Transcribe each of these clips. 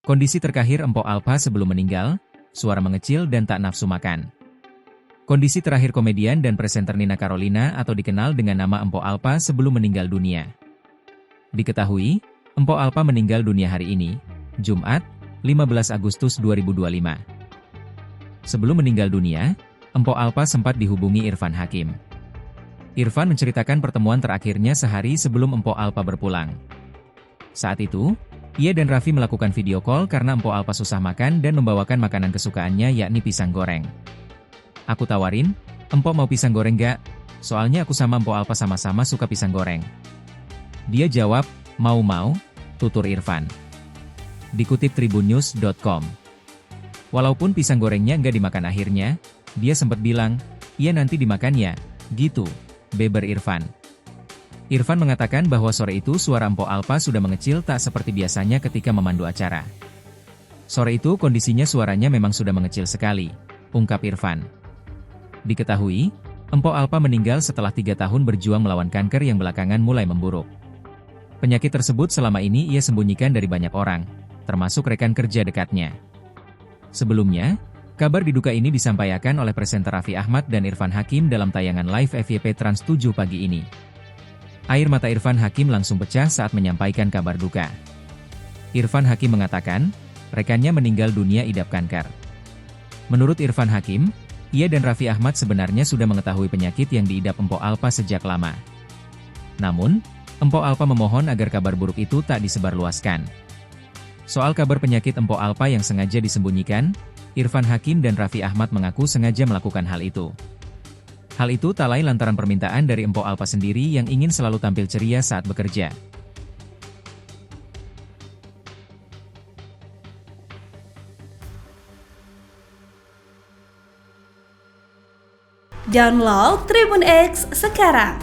Kondisi terkahir Empok Alpa sebelum meninggal, suara mengecil dan tak nafsu makan. Kondisi terakhir komedian dan presenter Nina Carolina atau dikenal dengan nama Empok Alpa sebelum meninggal dunia. Diketahui, Empok Alpa meninggal dunia hari ini, Jumat, 15 Agustus 2025. Sebelum meninggal dunia, Empok Alpa sempat dihubungi Irfan Hakim. Irfan menceritakan pertemuan terakhirnya sehari sebelum Empok Alpa berpulang. Saat itu, ia dan Raffi melakukan video call karena Empok Alpa susah makan dan membawakan makanan kesukaannya yakni pisang goreng. Aku tawarin, Empok mau pisang goreng gak? Soalnya aku sama Empok Alpa sama-sama suka pisang goreng. Dia jawab, mau, tutur Irfan. Dikutip tribunnews.com. Walaupun pisang gorengnya nggak dimakan akhirnya, dia sempat bilang, iya nanti dimakan ya, gitu, beber Irfan. Irfan mengatakan bahwa sore itu suara Empok Alpa sudah mengecil tak seperti biasanya ketika memandu acara. Sore itu kondisinya suaranya memang sudah mengecil sekali, ungkap Irfan. Diketahui, Empok Alpa meninggal setelah 3 tahun berjuang melawan kanker yang belakangan mulai memburuk. Penyakit tersebut selama ini ia sembunyikan dari banyak orang, termasuk rekan kerja dekatnya. Sebelumnya, kabar diduka ini disampaikan oleh presenter Raffi Ahmad dan Irfan Hakim dalam tayangan live FYP Trans 7 pagi ini. Air mata Irfan Hakim langsung pecah saat menyampaikan kabar duka. Irfan Hakim mengatakan, rekannya meninggal dunia idap kanker. Menurut Irfan Hakim, ia dan Raffi Ahmad sebenarnya sudah mengetahui penyakit yang diidap Empok Alpa sejak lama. Namun, Empok Alpa memohon agar kabar buruk itu tak disebarluaskan. Soal kabar penyakit Empok Alpa yang sengaja disembunyikan, Irfan Hakim dan Raffi Ahmad mengaku sengaja melakukan hal itu. Hal itu tak lain lantaran permintaan dari Empok Alpa sendiri yang ingin selalu tampil ceria saat bekerja. Download Tribun X sekarang,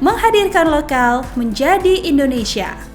menghadirkan lokal menjadi Indonesia.